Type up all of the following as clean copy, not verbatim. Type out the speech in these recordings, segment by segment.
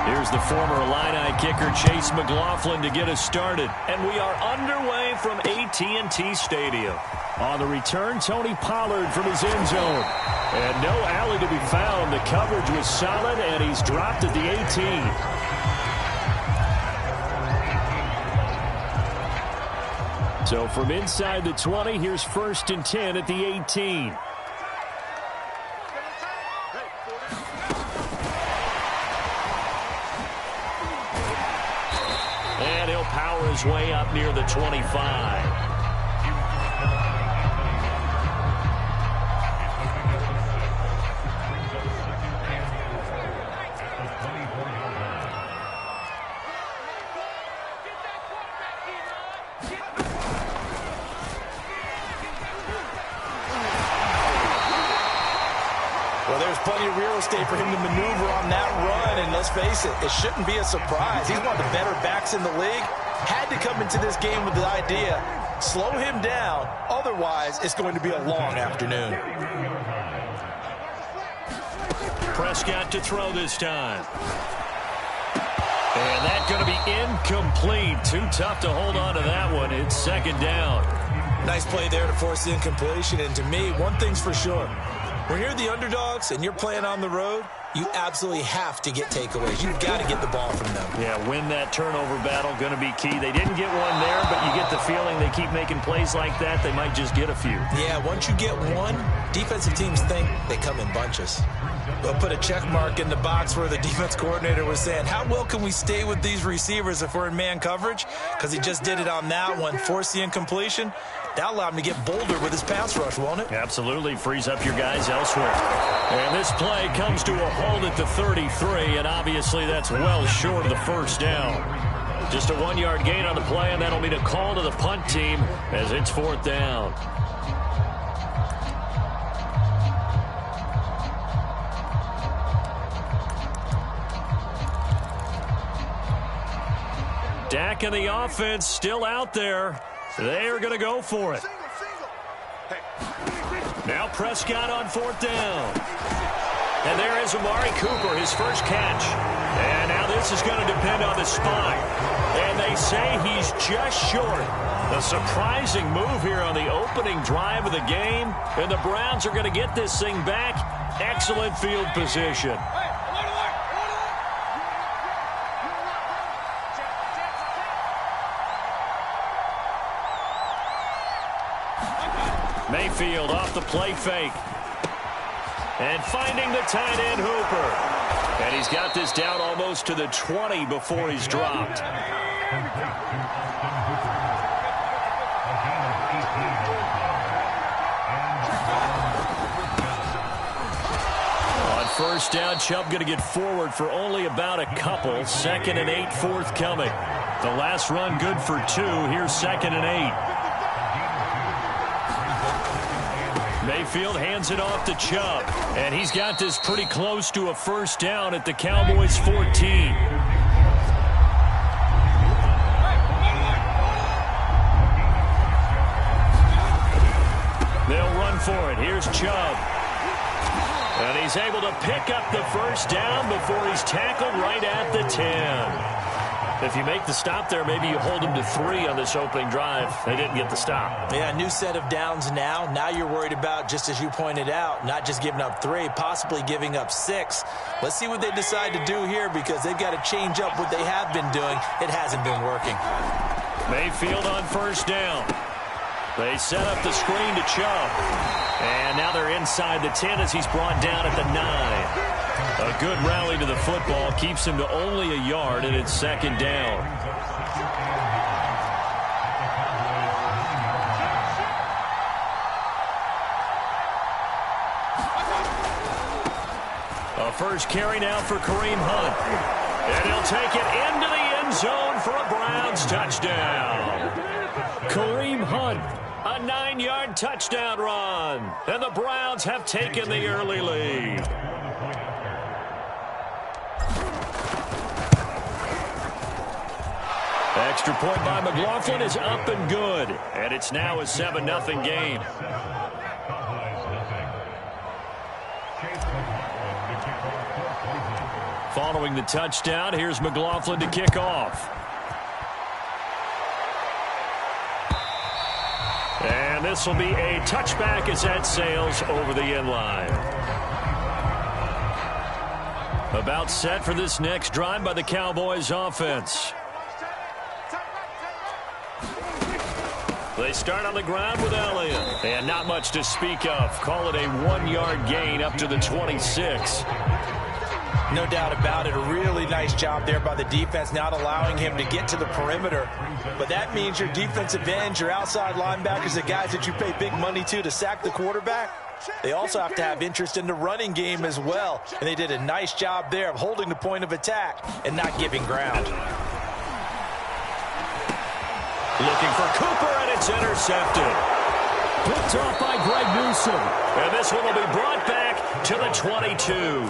Here's the former Illini kicker Chase McLaughlin to get us started. And we are underway from AT&T Stadium. On the return, Tony Pollard from his end zone. And no alley to be found. The coverage was solid, and he's dropped at the 18. So from inside the 20, here's 1st and 10 at the 18. And he'll power his way up near the 25. Plenty of real estate for him to maneuver on that run, and let's face it, it shouldn't be a surprise. He's one of the better backs in the league. Had to come into this game with the idea, slow him down, otherwise it's going to be a long afternoon. Prescott to throw this time. And that's going to be incomplete. Too tough to hold on to that one. It's 2nd down. Nice play there to force the incompletion, and to me, one thing's for sure. When you're the underdogs and you're playing on the road, you absolutely have to get takeaways. You've got to get the ball from them. Yeah, win that turnover battle, going to be key. They didn't get one there, but you get the feeling they keep making plays like that, they might just get a few. Yeah, once you get one, defensive teams think they come in bunches. We'll put a check mark in the box where the defense coordinator was saying, how well can we stay with these receivers if we're in man coverage? Because he just did it on that one, forced the incompletion. That allowed him to get bolder with his pass rush, won't it? Absolutely. Frees up your guys elsewhere. And this play comes to a hold at the 33, and obviously that's well short of the 1st down. Just a 1-yard gain on the play, and that'll mean a call to the punt team as it's 4th down. Dak and the offense still out there. They are going to go for it. Now Prescott on 4th down. And there is Amari Cooper, his first catch. And now this is going to depend on the spine. And they say he's just short. A surprising move here on the opening drive of the game. And the Browns are going to get this thing back. Excellent field position. Mayfield off the play fake. And finding the tight end Hooper. And he's got this down almost to the 20 before he's dropped. On 1st down, Chubb going to get forward for only about a couple. 2nd and 8 forthcoming. The last run good for 2. Here's 2nd and 8. Mayfield hands it off to Chubb, and he's got this pretty close to a 1st down at the Cowboys' 14. They'll run for it. Here's Chubb. And he's able to pick up the 1st down before he's tackled right at the 10. If you make the stop there, maybe you hold them to 3 on this opening drive. They didn't get the stop. Yeah, new set of downs now. Now you're worried about, just as you pointed out, not just giving up 3, possibly giving up 6. Let's see what they decide to do here, because they've got to change up what they have been doing. It hasn't been working. Mayfield on 1st down. They set up the screen to Chubb. And now they're inside the 10 as he's brought down at the 9. A good rally to the football keeps him to only a yard, and it's 2nd down. A first carry now for Kareem Hunt. And he'll take it into the end zone for a Browns touchdown. Kareem Hunt, a 9-yard touchdown run. And the Browns have taken the early lead. Extra point by McLaughlin is up and good. And it's now a 7-0 game. Following the touchdown, here's McLaughlin to kick off. And this will be a touchback as that sails over the end line. About set for this next drive by the Cowboys offense. They start on the ground with Elliott. And not much to speak of. Call it a 1-yard gain up to the 26. No doubt about it. A really nice job there by the defense, not allowing him to get to the perimeter. But that means your defensive ends, your outside linebackers, the guys that you pay big money to sack the quarterback, they also have to have interest in the running game as well. And they did a nice job there of holding the point of attack and not giving ground. Looking for Cooper, and it's intercepted. Picked off by Greg Newsom. And this one will be brought back to the 22.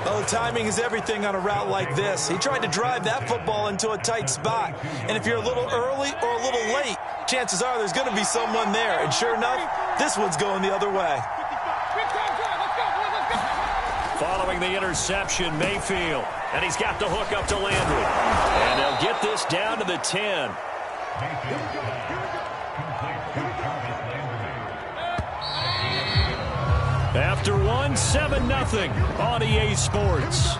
Oh, timing is everything on a route like this. He tried to drive that football into a tight spot. And if you're a little early or a little late, chances are there's going to be someone there. And sure enough, this one's going the other way. Following the interception, Mayfield. And he's got the hook up to Landry. And they'll get this down to the 10. After one, 7-0 on EA Sports.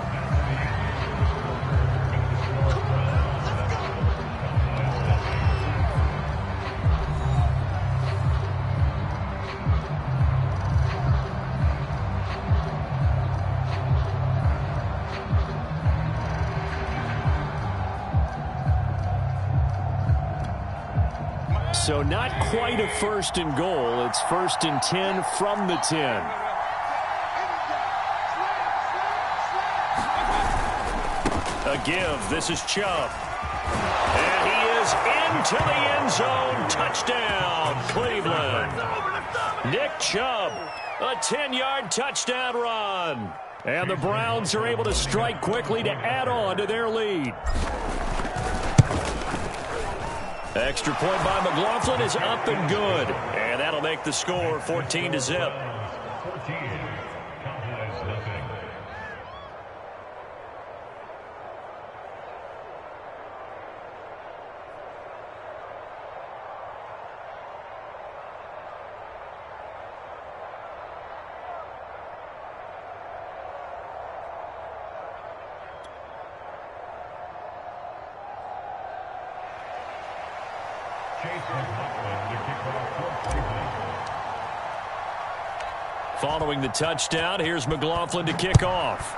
So not quite a first and goal. It's 1st and 10 from the 10. A give. This is Chubb. And he is into the end zone. Touchdown, Cleveland. Nick Chubb, a 10-yard touchdown run. And the Browns are able to strike quickly to add on to their lead. Extra point by McLaughlin is up and good. And that'll make the score 14-0. Following the touchdown, here's McLaughlin to kick off.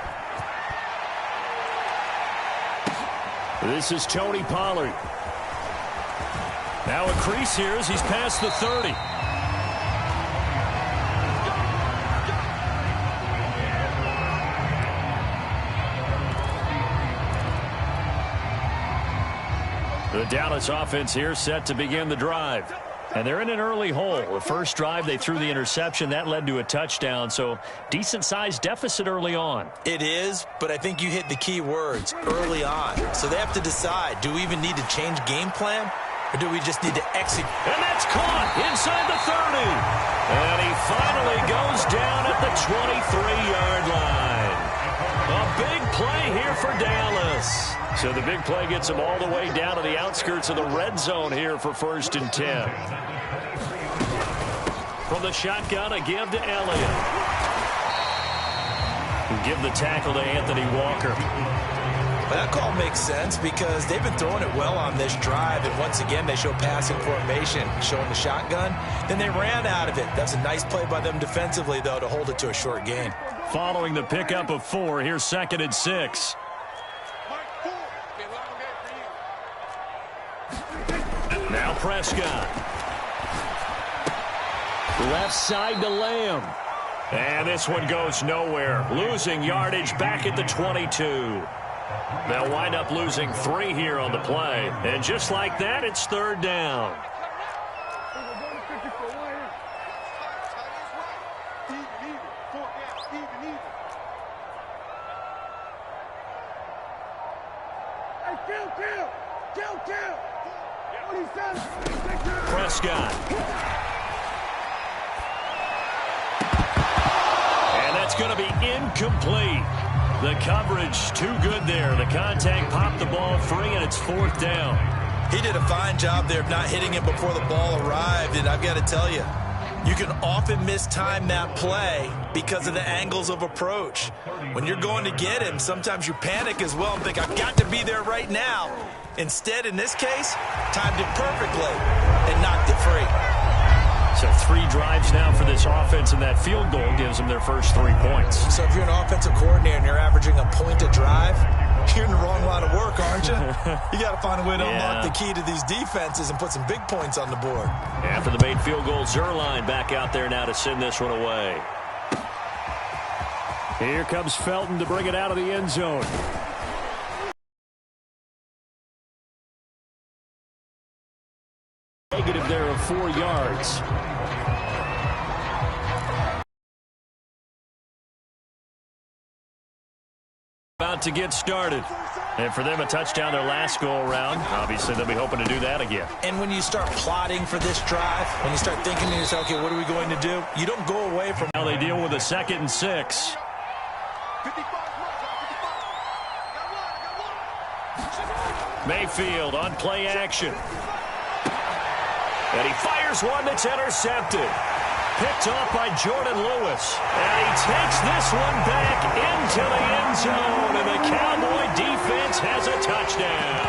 This is Tony Pollard. Now a crease here as he's past the 30. The Dallas offense here set to begin the drive. And they're in an early hole. The first drive, they threw the interception. That led to a touchdown. So decent-sized deficit early on. It is, but I think you hit the key words, early on. So they have to decide, do we even need to change game plan? Or do we just need to execute? And that's caught inside the 30. And he finally goes down at the 23-yard line. A big play here for Dallas. So the big play gets him all the way down to the outskirts of the red zone here for 1st and 10. From the shotgun, a give to Elliott. Give the tackle to Anthony Walker. Well, that call makes sense because they've been throwing it well on this drive, and once again they show passing formation, showing the shotgun. Then they ran out of it. That's a nice play by them defensively, though, to hold it to a short gain. Following the pickup of 4, here's 2nd and 6. Now Prescott. Left side to Lamb. And this one goes nowhere. Losing yardage back at the 22. They'll wind up losing 3 here on the play. And just like that, it's 3rd down. Prescott. And that's going to be incomplete. The coverage too good there. The contact popped the ball free, and it's 4th down. He did a fine job there of not hitting it before the ball arrived, and I've got to tell you, you can often mistime that play because of the angles of approach. When you're going to get him, sometimes you panic as well and think, I've got to be there right now. Instead, in this case, timed it perfectly and knocked it free. So 3 drives now for this offense, and that field goal gives them their first 3 points. So if you're an offensive coordinator and you're averaging a point a drive, you're in the wrong line of work, aren't you? You got to find a way to unlock the key to these defenses and put some big points on the board. After the made field goal, Zerline back out there now to send this one away. Here comes Felton to bring it out of the end zone. Negative there of 4 yards. About to get started. And for them, a touchdown their last go-around. Obviously, they'll be hoping to do that again. And when you start plotting for this drive, when you start thinking to yourself, okay, what are we going to do? You don't go away from... Now they deal with a 2nd and 6. Mayfield on play action. And he fires one that's intercepted. Picked off by Jordan Lewis. And he takes this one back into the end zone. And the Cowboy defense has a touchdown.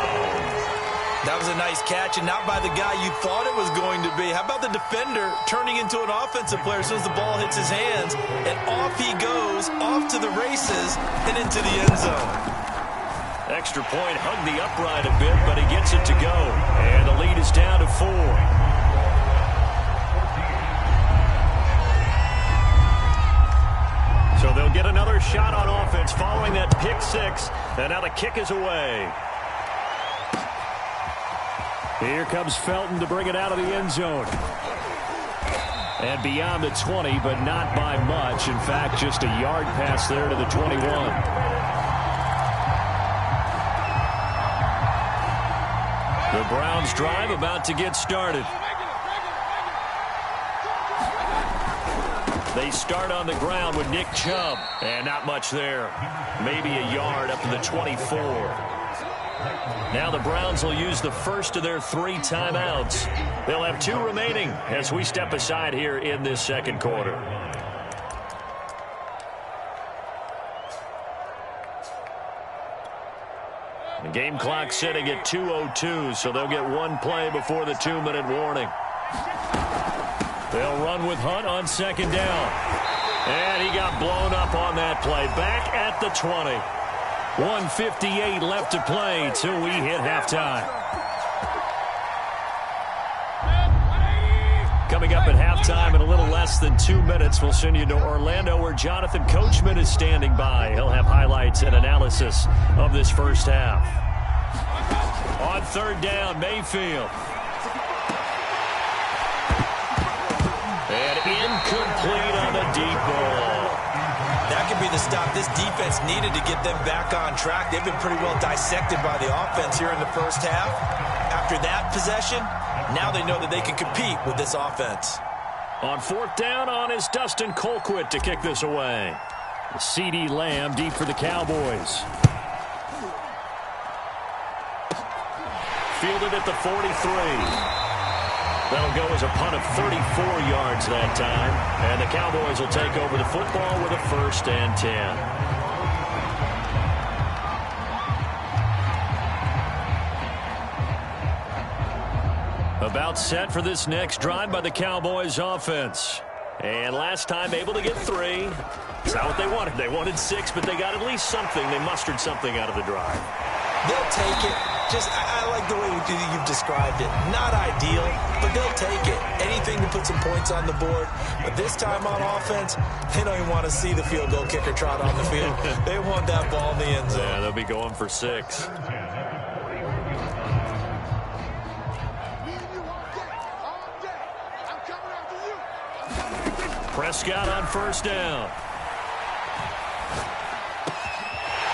That was a nice catch, and not by the guy you thought it was going to be. How about the defender turning into an offensive player as soon as the ball hits his hands? And off he goes, off to the races, and into the end zone. Extra point hugged the upright a bit, but he gets it to go. And the lead is down to 4. So they'll get another shot on offense following that pick 6. And now the kick is away. Here comes Felton to bring it out of the end zone. And beyond the 20, but not by much. In fact, just a yard pass there to the 21. The Browns drive about to get started. They start on the ground with Nick Chubb. And not much there. Maybe a yard up to the 24. Now the Browns will use the first of their 3 timeouts. They'll have 2 remaining as we step aside here in this second quarter. The game clock sitting at 2:02, so they'll get 1 play before the 2-minute warning. They'll run with Hunt on 2nd down. And he got blown up on that play. Back at the 20. 1:58 left to play till we hit halftime. Coming up at halftime in a little less than 2 minutes, we'll send you to Orlando where Jonathan Coachman is standing by. He'll have highlights and analysis of this first half. On 3rd down, Mayfield. And incomplete on the deep ball. That could be the stop this defense needed to get them back on track. They've been pretty well dissected by the offense here in the first half. After that possession, now they know that they can compete with this offense. On 4th down on is Dustin Colquitt to kick this away. CeeDee Lamb deep for the Cowboys. Fielded at the 43. That'll go as a punt of 34 yards that time. And the Cowboys will take over the football with a 1st and 10. About set for this next drive by the Cowboys offense. And last time able to get 3. It's not what they wanted. They wanted 6, but they got at least something. They mustered something out of the drive. They'll take it. I like the way you've described it. Not ideal, but they'll take it. Anything to put some points on the board. But this time on offense, they don't even want to see the field goal kicker trot on the field. They want that ball in the end zone. Yeah, they'll be going for 6. Prescott on 1st down.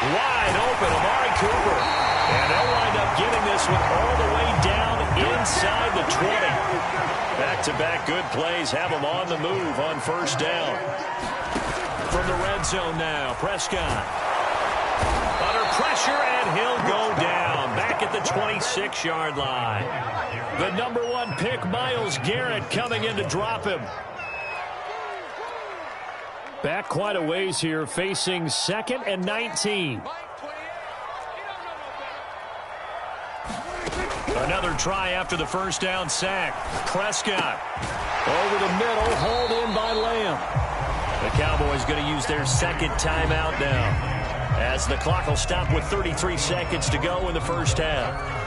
Wide open, Amari Cooper. And they'll wind up getting this one all the way down inside the 20. Back-to-back good plays have them on the move on 1st down. From the red zone now, Prescott. Under pressure, and he'll go down. Back at the 26-yard line. The number 1 pick, Myles Garrett, coming in to drop him. Back quite a ways here, facing 2nd and 19. Another try after the first down sack. Prescott over the middle, hauled in by Lamb. The Cowboys going to use their 2nd timeout now, as the clock will stop with 33 seconds to go in the first half.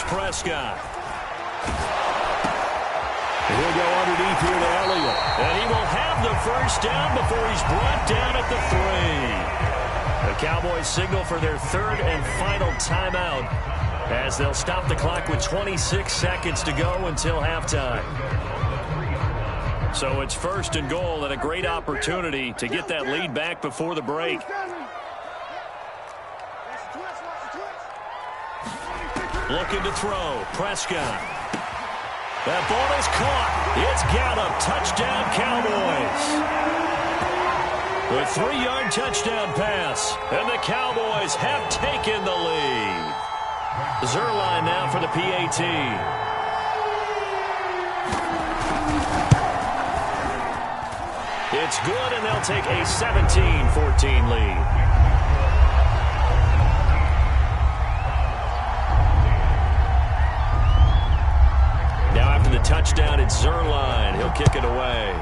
Prescott. He'll go underneath here to Elliott. And he will have the first down before he's brought down at the 3. The Cowboys signal for their 3rd and final timeout, as they'll stop the clock with 26 seconds to go until halftime. So it's 1st and goal, and a great opportunity to get that lead back before the break. Looking to throw. Prescott. That ball is caught. It's Gallup. Touchdown, Cowboys. The 3-yard touchdown pass. And the Cowboys have taken the lead. Zerline now for the PAT. It's good, and they'll take a 17-14 lead. The touchdown, it's Zerline. He'll kick it away.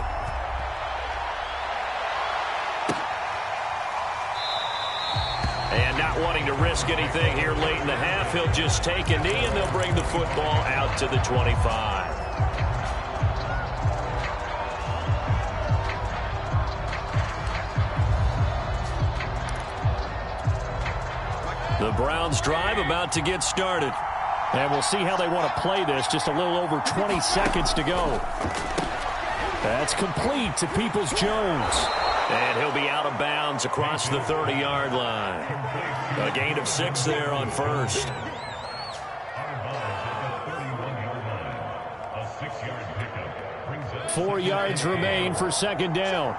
And not wanting to risk anything here late in the half, he'll just take a knee, and they'll bring the football out to the 25. The Browns' drive about to get started. And we'll see how they want to play this. Just a little over 20 seconds to go. That's complete to Peoples-Jones. And he'll be out of bounds across the 30-yard line. A gain of 6 there on first. A 6-yard pickup. 4 yards remain for 2nd down.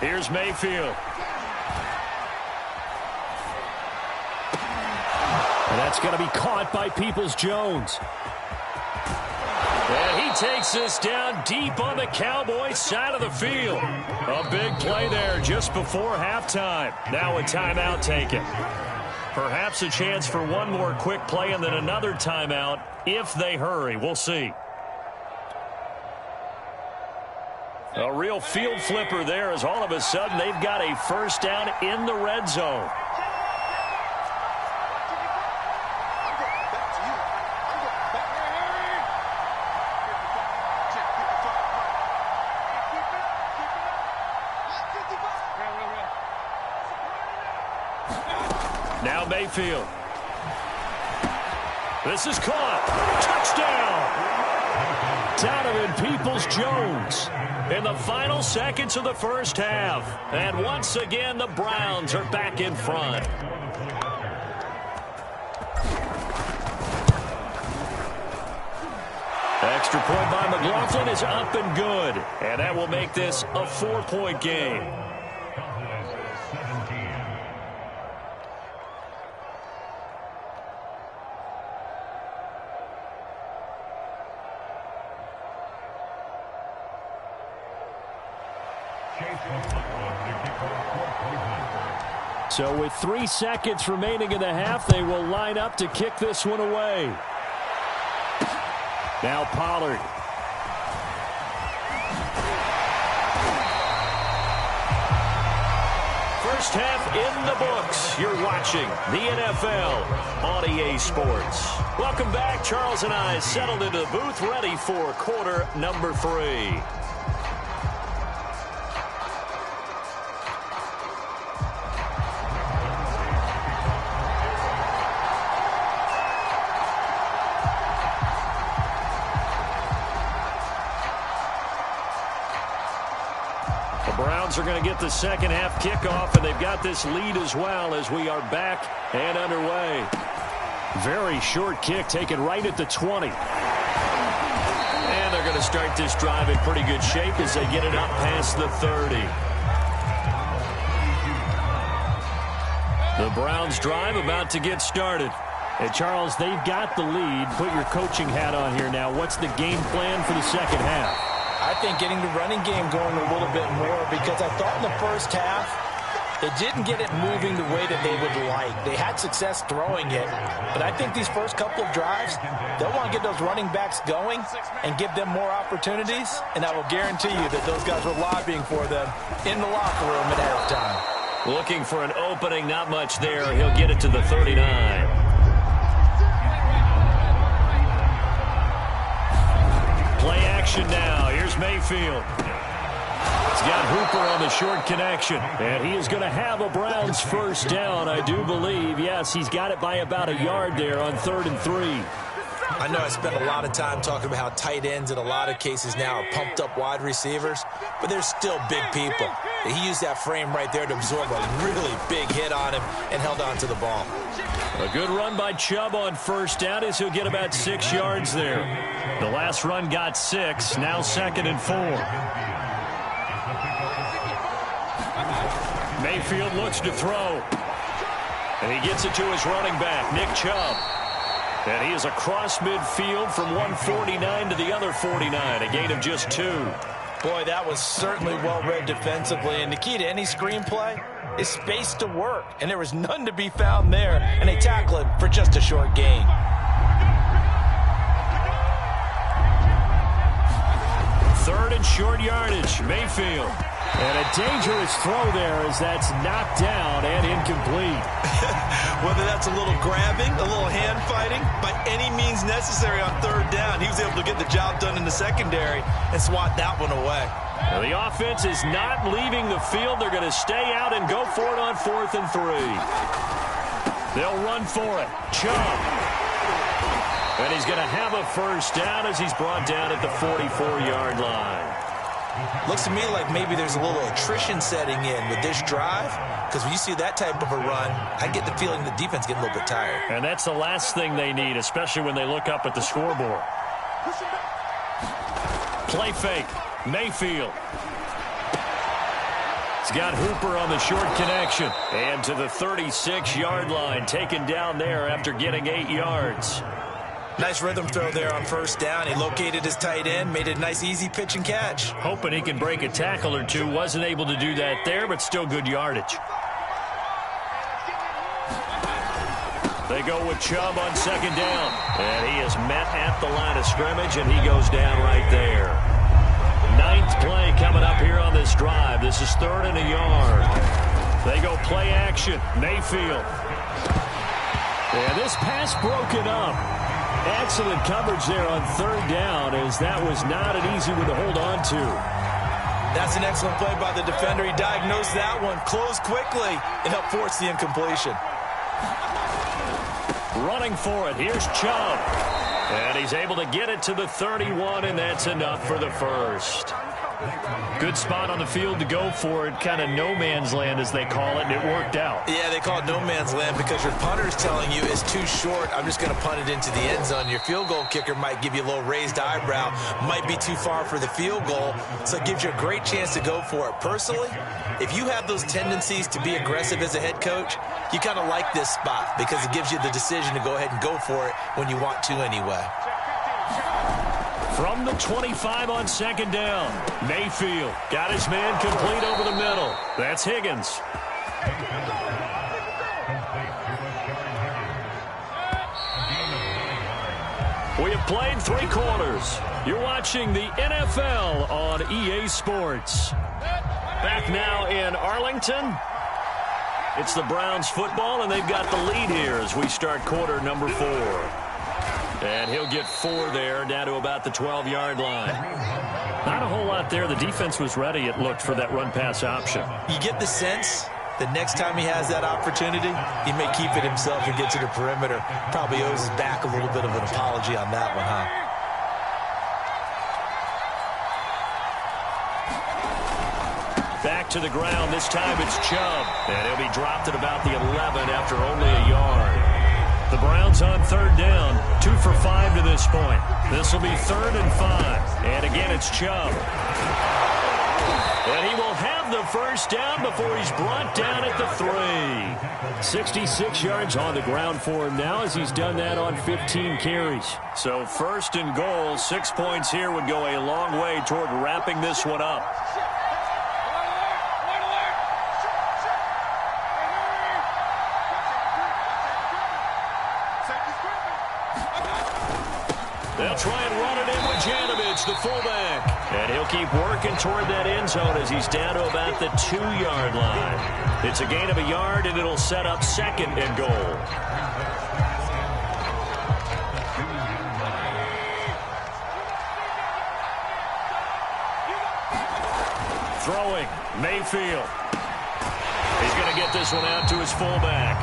Here's Mayfield. And that's going to be caught by Peoples-Jones. And he takes this down deep on the Cowboys side of the field. A big play there just before halftime. Now a timeout taken. Perhaps a chance for one more quick play and then another timeout if they hurry. We'll see. A real field flipper there, as all of a sudden they've got a first down in the red zone. Now Mayfield. This is caught. Touchdown! Donovan Peoples-Jones in the final seconds of the first half. And once again, the Browns are back in front. Extra point by McLaughlin is up and good. And that will make this a 4-point game. So with 3 seconds remaining in the half, they will line up to kick this one away. Now Pollard. First half in the books. You're watching the NFL on EA Sports. Welcome back. Charles and I settled into the booth, ready for quarter number 3. Browns are going to get the second half kickoff, and they've got this lead as well as we are back and underway. Very short kick taken right at the 20. And they're going to start this drive in pretty good shape as they get it up past the 30. The Browns drive about to get started. Hey, Charles, they've got the lead. Put your coaching hat on here now. What's the game plan for the second half? I think getting the running game going a little bit more, because I thought in the first half they didn't get it moving the way that they would like. They had success throwing it, but I think these first couple of drives, they'll want to get those running backs going and give them more opportunities, and I will guarantee you that those guys were lobbying for them in the locker room at halftime. Looking for an opening, not much there. He'll get it to the 39. Play action now. Here's Mayfield. He's got Hooper on the short connection. And he is going to have a Browns first down, I do believe. Yes, he's got it by about a yard there on 3rd and 3. I know I spent a lot of time talking about how tight ends in a lot of cases now are pumped up wide receivers, but they're still big people. He used that frame right there to absorb a really big hit on him and held on to the ball. A good run by Chubb on first down as he'll get about 6 yards there. The last run got 6, now 2nd and 4. Mayfield looks to throw. And he gets it to his running back, Nick Chubb. And he is across midfield from 149 to the other 49, a gain of just 2. Boy, that was certainly well-read defensively, and the key to any screenplay is space to work, and there was none to be found there, and they tackle it for just a short gain. Third and short yardage, Mayfield. And a dangerous throw there as that's knocked down and incomplete. Whether that's a little grabbing, a little hand fighting, by any means necessary on 3rd down, he was able to get the job done in the secondary and swat that one away. Well, the offense is not leaving the field. They're going to stay out and go for it on 4th and 3. They'll run for it. Chubb. And he's going to have a first down as he's brought down at the 44-yard line. Looks to me like maybe there's a little attrition setting in with this drive, because when you see that type of a run, I get the feeling the defense getting a little bit tired. And that's the last thing they need, especially when they look up at the scoreboard. Play fake. Mayfield. He's got Hooper on the short connection. And to the 36-yard line, taken down there after getting 8 yards. Nice rhythm throw there on first down. He located his tight end, made it a nice, easy pitch and catch. Hoping he can break a tackle or two. Wasn't able to do that there, but still good yardage. They go with Chubb on 2nd down. And he is met at the line of scrimmage, and he goes down right there. 9th play coming up here on this drive. This is 3rd and a yard. They go play action. Mayfield. Yeah, this pass broken up. Excellent coverage there on 3rd down, as that was not an easy one to hold on to. That's an excellent play by the defender. He diagnosed that one, closed quickly, and helped force the incompletion. Running for it. Here's Chubb. And he's able to get it to the 31, and that's enough for the first. Good spot on the field to go for it. Kind of no man's land, as they call it, and it worked out. Yeah, they call it no man's land because your punter is telling you it's too short. I'm just going to punt it into the end zone. Your field goal kicker might give you a little raised eyebrow. Might be too far for the field goal, so it gives you a great chance to go for it. Personally, if you have those tendencies to be aggressive as a head coach, you kind of like this spot because it gives you the decision to go ahead and go for it when you want to anyway. From the 25 on 2nd down, Mayfield got his man complete over the middle. That's Higgins. We have played 3 quarters. You're watching the NFL on EA Sports. Back now in Arlington. It's the Browns football, and they've got the lead here as we start quarter number 4. And he'll get 4 there, down to about the 12-yard line. Not a whole lot there. The defense was ready, it looked, for that run-pass option. You get the sense that next time he has that opportunity, he may keep it himself and get to the perimeter. Probably owes his back a little bit of an apology on that one, huh? Back to the ground. This time it's Chubb. And he'll be dropped at about the 11 after only a yard. The Browns on third down, 2 for 5 to this point. This will be 3rd and 5. And again, it's Chubb. And he will have the first down before he's brought down at the 3. 66 yards on the ground for him now as he's done that on 15 carries. So 1st and goal, 6 points here would go a long way toward wrapping this one up. They'll try and run it in with Janovich, the fullback. And he'll keep working toward that end zone as he's down to about the 2-yard line. It's a gain of a yard, and it'll set up 2nd and goal. Throwing, Mayfield. He's going to get this one out to his fullback.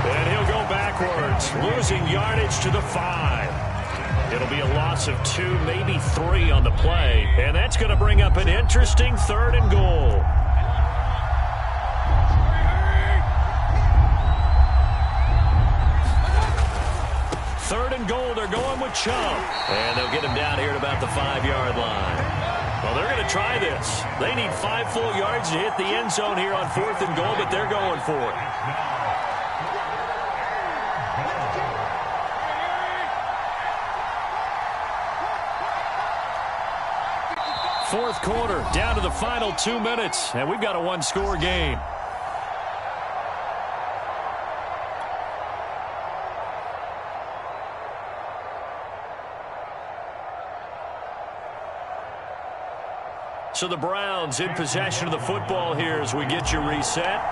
And he'll go backwards, losing yardage to the 5. It'll be a loss of 2, maybe 3 on the play. And that's going to bring up an interesting 3rd and goal. Third and goal, they're going with Chubb. And they'll get him down here at about the 5-yard line. Well, they're going to try this. They need 5 full yards to hit the end zone here on 4th and goal, but they're going for it. Fourth quarter, down to the final 2 minutes, and we've got a 1-score game. So the Browns in possession of the football here as we get you reset.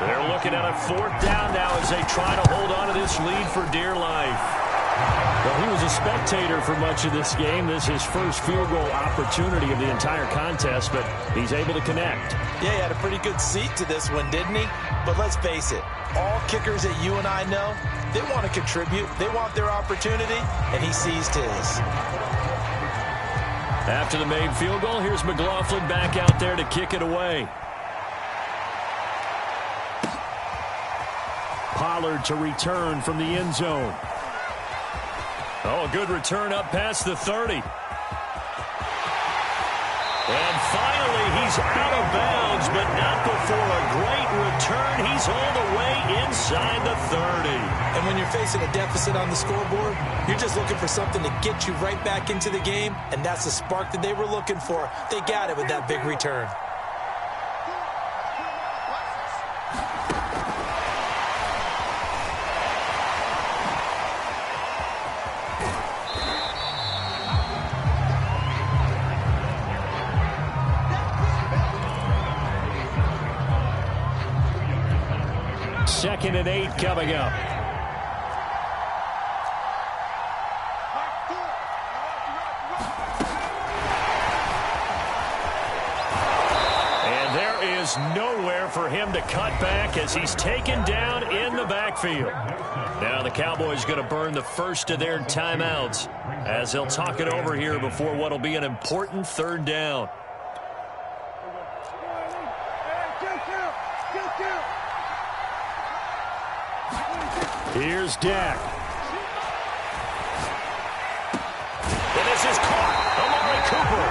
They're looking at a 4th down now as they try to hold on to this lead for dear life. Well, he was a spectator for much of this game. This is his first field goal opportunity of the entire contest, but he's able to connect. Yeah, he had a pretty good seat to this one, didn't he? But let's face it, all kickers that you and I know, they want to contribute. They want their opportunity, and he seized his. After the made field goal, here's McLaughlin back out there to kick it away. Pollard to return from the end zone. Oh, a good return up past the 30. And finally, he's out of bounds, but not before a great return. He's all the way inside the 30. And when you're facing a deficit on the scoreboard, you're just looking for something to get you right back into the game, and that's the spark that they were looking for. They got it with that big return. Second and 8 coming up. And there is nowhere for him to cut back as he's taken down in the backfield. Now the Cowboys going to burn the first of their timeouts as they'll talk it over here before what will be an important 3rd down. Here's Dak. And this is caught. Amari Cooper.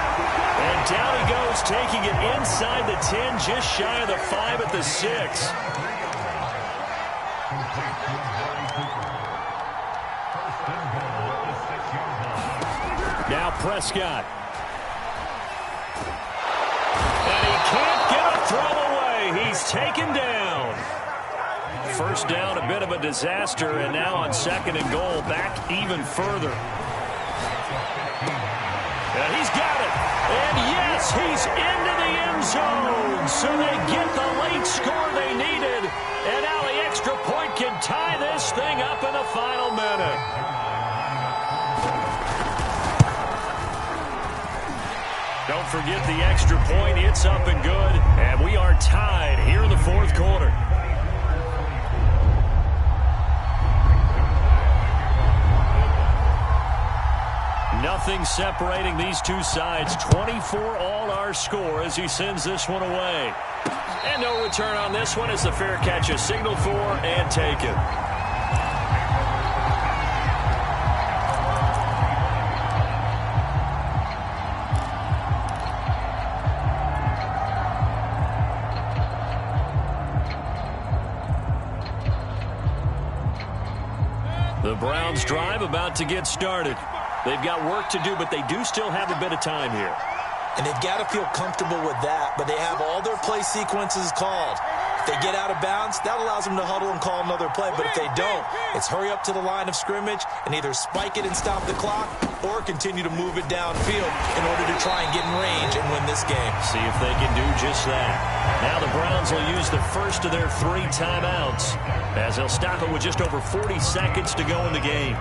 And down he goes, taking it inside the 10, just shy of the 5 at the 6. Now Prescott. And he can't get a throw away. He's taken down. First down, a bit of a disaster, and now on 2nd and goal, back even further. And he's got it. And yes, he's into the end zone. So they get the late score they needed. And now the extra point can tie this thing up in the final minute. Don't forget the extra point. It's up and good. And we are tied here in the 4th quarter. Nothing separating these two sides. 24 all our score as he sends this one away. And no return on this one as the fair catch is signaled for and taken. The Browns drive about to get started. They've got work to do, but they do still have a bit of time here. And they've got to feel comfortable with that, but they have all their play sequences called. If they get out of bounds, that allows them to huddle and call another play. But if they don't, it's hurry up to the line of scrimmage and either spike it and stop the clock or continue to move it downfield in order to try and get in range and win this game. See if they can do just that. Now the Browns will use the first of their 3 timeouts as they'll stop it with just over 40 seconds to go in the game.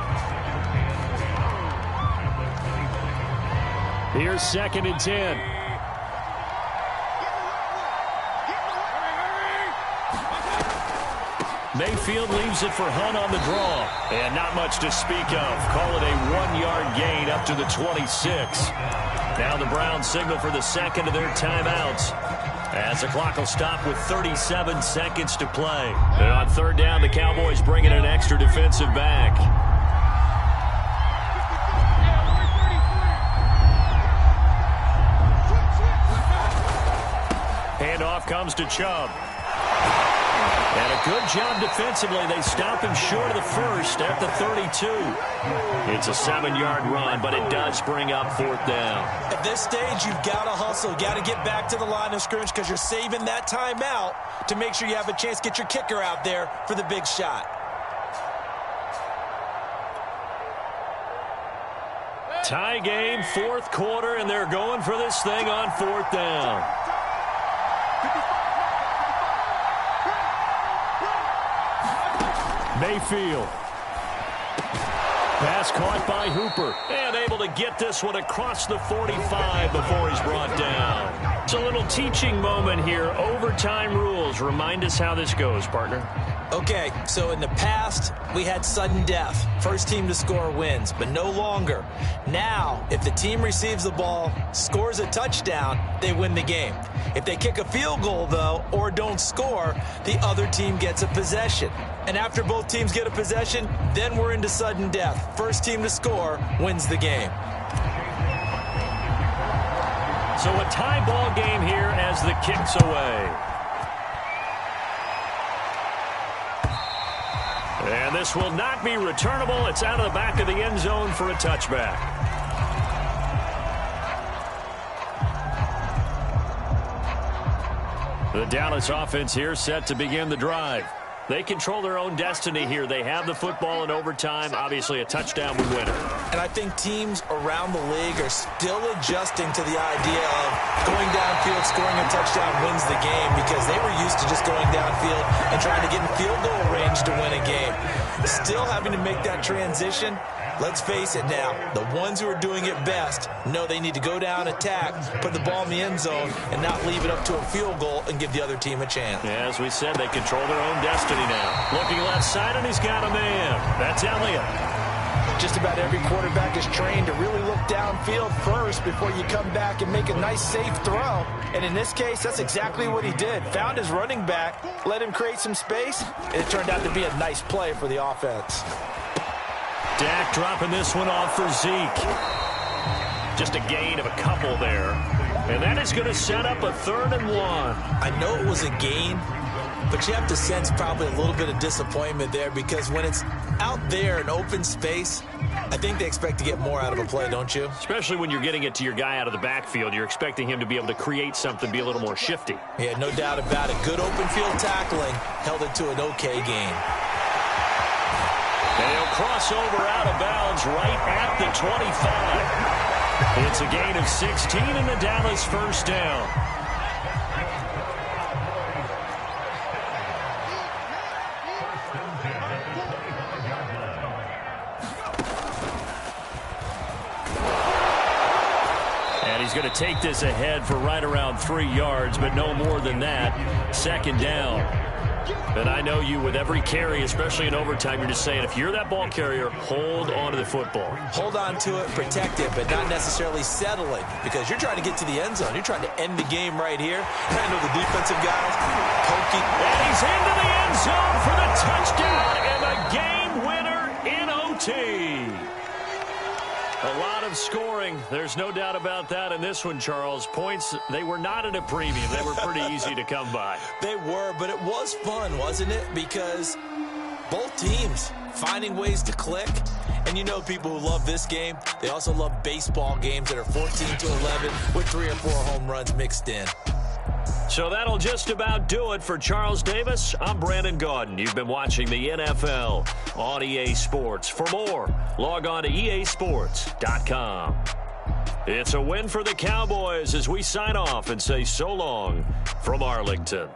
Here's 2nd and 10. Mayfield leaves it for Hunt on the draw. And not much to speak of. Call it a 1-yard gain up to the 26. Now the Browns signal for the second of their timeouts as the clock will stop with 37 seconds to play. And on 3rd down, the Cowboys bring in an extra defensive back. Handoff comes to Chubb. And a good job defensively. They stop him short of the first at the 32. It's a 7-yard run, but it does bring up 4th down. At this stage, you've got to hustle. Got to get back to the line of scrimmage because you're saving that timeout to make sure you have a chance to get your kicker out there for the big shot. Tie game, 4th quarter, and they're going for this thing on 4th down. Mayfield. Pass caught by Hooper. And able to get this one across the 45 before he's brought down. It's a little teaching moment here. Overtime rules. Remind us how this goes, partner. Okay, so in the past, we had sudden death. First team to score wins, but no longer. Now, if the team receives the ball, scores a touchdown, they win the game. If they kick a field goal, though, or don't score, the other team gets a possession. And after both teams get a possession, then we're into sudden death. First team to score wins the game. So a tie ball game here as the kick's away. And this will not be returnable. It's out of the back of the end zone for a touchback. The Dallas offense here set to begin the drive. They control their own destiny here. They have the football in overtime. Obviously, a touchdown would win it. And I think teams around the league are still adjusting to the idea of going downfield, scoring a touchdown wins the game because they were used to just going downfield and trying to get in field goal range to win a game. Still having to make that transition. Let's face it now, the ones who are doing it best know they need to go down, attack, put the ball in the end zone, and not leave it up to a field goal and give the other team a chance. Yeah, as we said, they control their own destiny now. Looking left side, and he's got a man. That's Elliott. Just about every quarterback is trained to really look downfield first before you come back and make a nice, safe throw. And in this case, that's exactly what he did. Found his running back, let him create some space, and it turned out to be a nice play for the offense. Dak dropping this one off for Zeke. Just a gain of a couple there. And that is going to set up a 3rd and 1. I know it was a gain, but you have to sense probably a little bit of disappointment there because when it's out there in open space, I think they expect to get more out of a play, don't you? Especially when you're getting it to your guy out of the backfield. You're expecting him to be able to create something, be a little more shifty. Yeah, no doubt about it. Good open field tackling held it to an okay gain. And he'll cross over out of bounds right at the 25. It's a gain of 16 in the Dallas 1st down. And he's going to take this ahead for right around 3 yards, but no more than that. 2nd down. And I know you with every carry, especially in overtime, you're just saying if you're that ball carrier, hold on to the football. Hold on to it, protect it, but not necessarily settling because you're trying to get to the end zone. You're trying to end the game right here. And I know the defensive guys poking. And he's into the end zone for the touchdown and the game winner in OT. A lot of scoring. There's no doubt about that in this one, Charles. Points, they were not at a premium. They were pretty easy to come by. They were, but it was fun, wasn't it? Because both teams finding ways to click. And you know people who love this game, they also love baseball games that are 14-11 with 3 or 4 home runs mixed in. So that'll just about do it for Charles Davis. I'm Brandon Gaudin. You've been watching the NFL on EA Sports. For more, log on to easports.com. It's a win for the Cowboys as we sign off and say so long from Arlington.